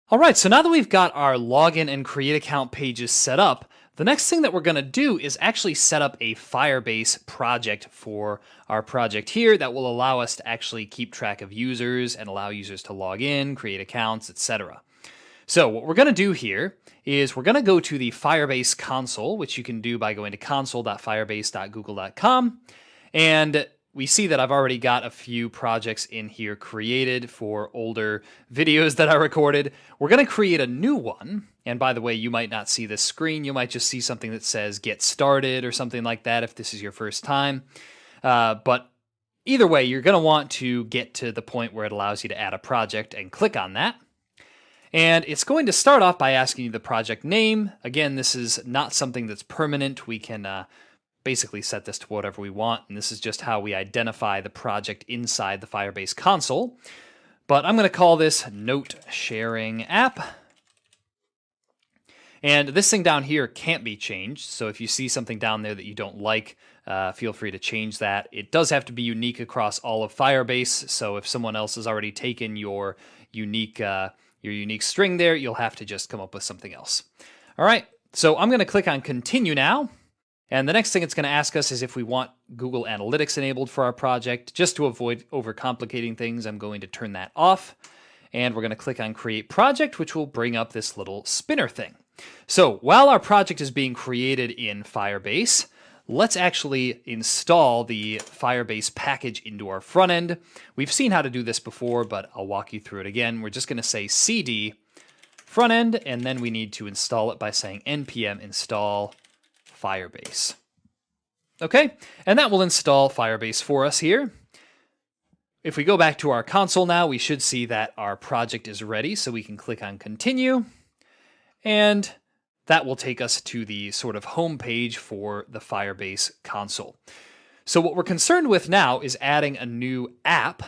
All right, so now that we've got our login and create account pages set up, the next thing that we're going to do is actually set up a Firebase project for our project here that will allow us to actually keep track of users and allow users to log in, create accounts, etc. So what we're going to do here is we're going to go to the Firebase console, which you can do by going to console.firebase.google.com. And we see that I've already got a few projects in here created for older videos that I recorded. We're going to create a new one. And by the way, you might not see this screen. You might just see something that says get started or something like that if this is your first time. But either way, you're going to want to get to the point where it allows you to add a project and click on that. And it's going to start off by asking you the project name. Again, this is not something that's permanent. We can basically set this to whatever we want, and this is just how we identify the project inside the Firebase console. But I'm going to call this Note Sharing App. And this thing down here can't be changed, so if you see something down there that you don't like, feel free to change that. It does have to be unique across all of Firebase, so if someone else has already taken your unique string there, you'll have to just come up with something else. All right, so I'm going to click on Continue now. And the next thing it's going to ask us is if we want Google Analytics enabled for our project. Just to avoid overcomplicating things, I'm going to turn that off. And we're going to click on Create Project, which will bring up this little spinner thing. So while our project is being created in Firebase, let's actually install the Firebase package into our front end. We've seen how to do this before, but I'll walk you through it again. We're just going to say cd front end, and then we need to install it by saying npm install Firebase. Okay, and that will install Firebase for us here. If we go back to our console now, we should see that our project is ready, so we can click on Continue, and that will take us to the sort of home page for the Firebase console. So what we're concerned with now is adding a new app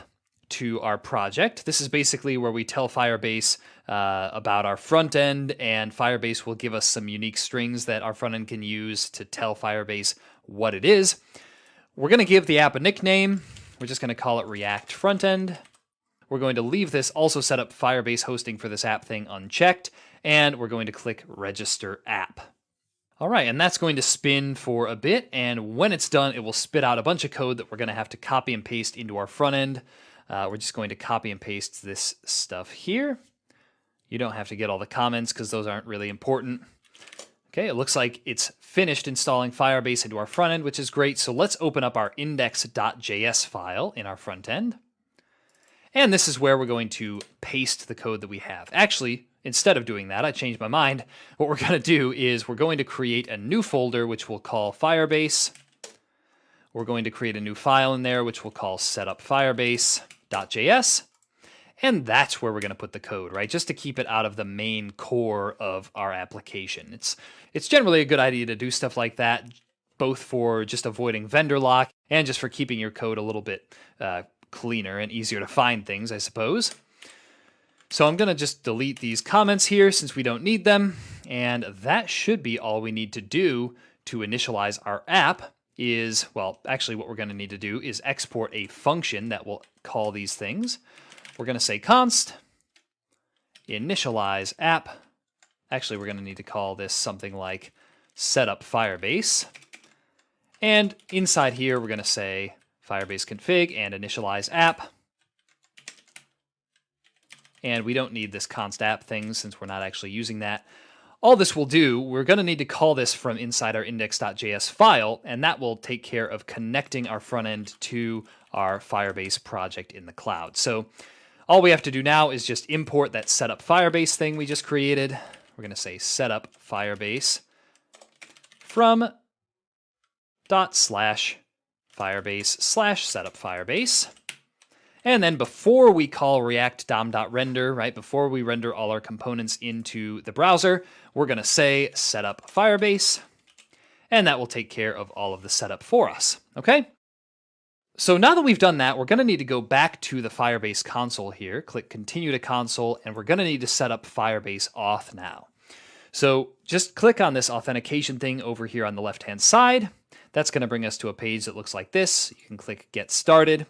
to our project. This is basically where we tell Firebase about our front end, and Firebase will give us some unique strings that our front end can use to tell Firebase what it is. We're going to give the app a nickname. We're just going to call it React Frontend. We're going to leave this also set up Firebase hosting for this app thing unchecked, and we're going to click Register App. All right, and that's going to spin for a bit, and when it's done, it will spit out a bunch of code that we're going to have to copy and paste into our front end. We're just going to copy and paste this stuff here. You don't have to get all the comments because those aren't really important. Okay, it looks like it's finished installing Firebase into our front end, which is great. So let's open up our index.js file in our front end. And this is where we're going to paste the code that we have. Actually, instead of doing that, I changed my mind. What we're going to do is we're going to create a new folder, which we'll call Firebase. We're going to create a new file in there, which we'll call setupfirebase.js. And that's where we're going to put the code, right? Just to keep it out of the main core of our application. It's generally a good idea to do stuff like that, both for just avoiding vendor lock and just for keeping your code a little bit cleaner and easier to find things, I suppose. So I'm going to just delete these comments here since we don't need them. And that should be all we need to do to initialize our app. Well, actually what we're going to need to do is export a function that will call these things. We're going to say const initialize app. Actually, we're going to need to call this something like setup Firebase. And inside here, we're going to say Firebase config and initialize app. And we don't need this const app thing since we're not actually using that. All this will do, we're going to need to call this from inside our index.js file, and that will take care of connecting our front end to our Firebase project in the cloud. So all we have to do now is just import that setup Firebase thing we just created. We're going to say setup Firebase from /Firebase/setup Firebase. And then before we call react dom.render, right, before we render all our components into the browser, we're going to say setup Firebase, and that will take care of all of the setup for us, okay? So now that we've done that, we're going to need to go back to the Firebase console here, click Continue to Console, and we're going to need to set up Firebase Auth now. So just click on this authentication thing over here on the left-hand side. That's going to bring us to a page that looks like this. You can click Get Started.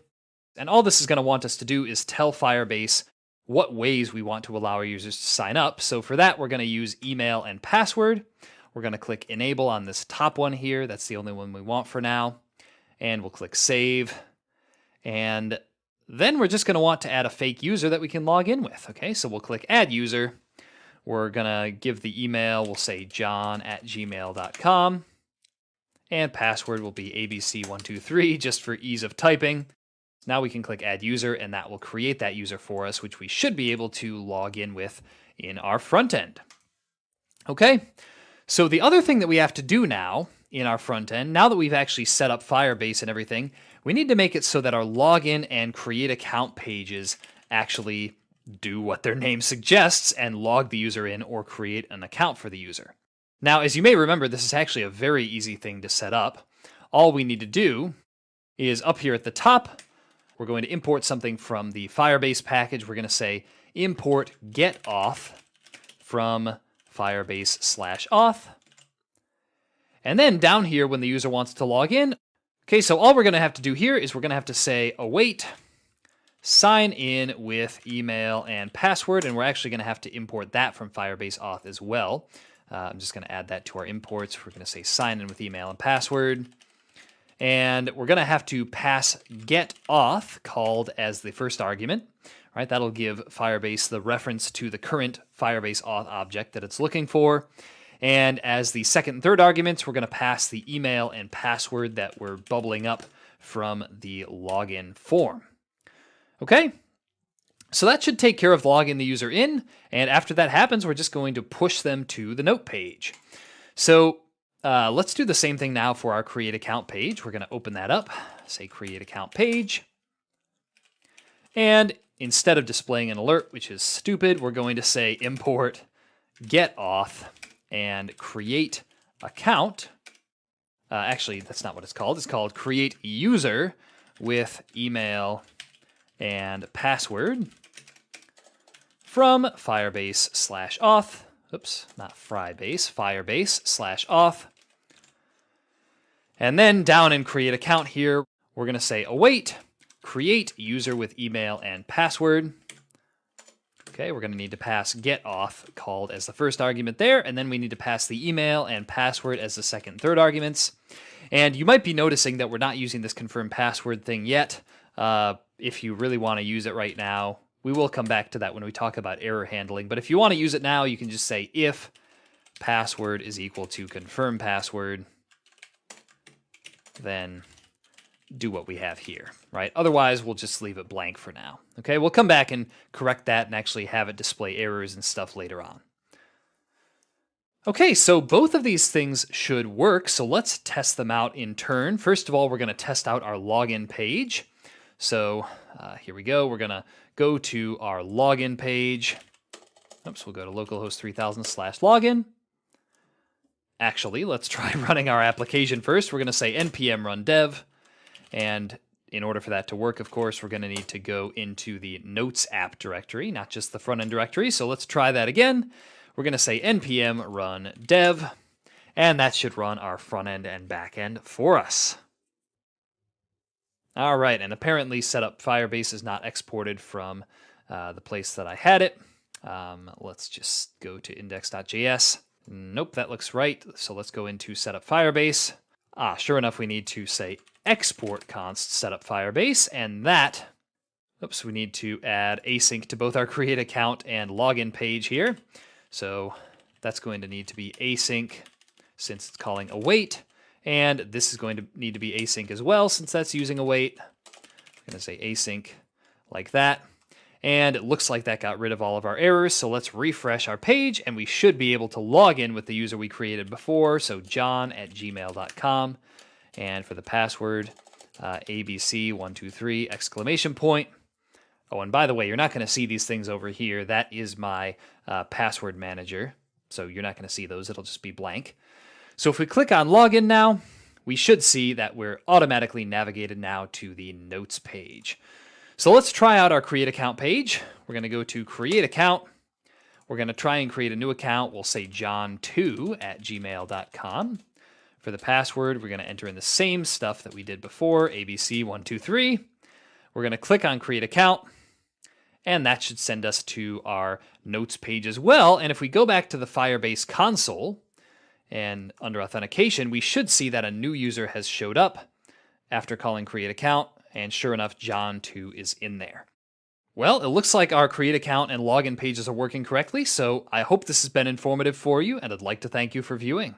And all this is going to want us to do is tell Firebase what ways we want to allow our users to sign up. So for that, we're going to use email and password. We're going to click enable on this top one here. That's the only one we want for now. And we'll click save. And then we're just going to want to add a fake user that we can log in with. Okay, so we'll click add user. We're going to give the email, we'll say john@gmail.com. And password will be abc123 just for ease of typing. Now we can click add user and that will create that user for us, which we should be able to log in with in our front end. Okay, so the other thing that we have to do now in our front end, now that we've actually set up Firebase and everything, we need to make it so that our login and create account pages actually do what their name suggests and log the user in or create an account for the user. Now, as you may remember, this is actually a very easy thing to set up. All we need to do is up here at the top, we're going to import something from the Firebase package. We're going to say import get auth from Firebase/auth. And then down here, when the user wants to log in, okay, so all we're going to have to do here is we're going to have to say await sign in with email and password, and we're actually going to have to import that from Firebase Auth as well. I'm just going to add that to our imports. We're going to say sign in with email and password. And we're going to have to pass get auth called as the first argument. Right, that'll give Firebase the reference to the current Firebase Auth object that it's looking for. And as the second and third arguments, we're going to pass the email and password that we're bubbling up from the login form. Okay, so that should take care of logging the user in. And after that happens, we're just going to push them to the note page. So let's do the same thing now for our create account page. We're going to open that up, say create account page. And instead of displaying an alert, which is stupid, we're going to say import get auth and create account. Actually, that's not what it's called. It's called create user with email and password from Firebase/auth. Oops, not Firebase, Firebase/auth. And then down in create account here, we're going to say await create user with email and password. Okay, we're going to need to pass get auth called as the first argument there, and then we need to pass the email and password as the second and third arguments. And you might be noticing that we're not using this confirm password thing yet. If you really want to use it right now, we will come back to that when we talk about error handling. But if you want to use it now, you can just say if password is equal to confirm password, then do what we have here, right? Otherwise, we'll just leave it blank for now. Okay, we'll come back and correct that and actually have it display errors and stuff later on. Okay, so both of these things should work, so let's test them out in turn. First of all, we're going to test out our login page. So here we go. We're going to go to our login page. Oops, we'll go to localhost 3000/login. Actually, let's try running our application first. We're going to say npm run dev. And in order for that to work, of course, we're going to need to go into the Notes app directory, not just the front end directory. So let's try that again. We're going to say npm run dev, and that should run our front end and back end for us. All right, and apparently setup Firebase is not exported from the place that I had it. Let's just go to index.js. Nope, that looks right. So let's go into setup Firebase. Sure enough, we need to say export const setup Firebase, and that, oops, we need to add async to both our create account and login page here. So that's going to need to be async since it's calling await, and this is going to need to be async as well since that's using await. I'm going to say async like that. And it looks like that got rid of all of our errors, so let's refresh our page, and we should be able to log in with the user we created before, so john@gmail.com, and for the password, abc123 exclamation point. Oh, and by the way, you're not going to see these things over here. That is my password manager, so you're not going to see those. It'll just be blank. So if we click on login now, we should see that we're automatically navigated now to the notes page. So let's try out our create account page. We're going to go to create account. We're going to try and create a new account. We'll say john2@gmail.com. For the password, we're going to enter in the same stuff that we did before, abc123. We're going to click on create account. And that should send us to our notes page as well. And if we go back to the Firebase console and under authentication, we should see that a new user has showed up after calling create account. And sure enough, John too is in there. Well, it looks like our create account and login pages are working correctly. So I hope this has been informative for you, and I'd like to thank you for viewing.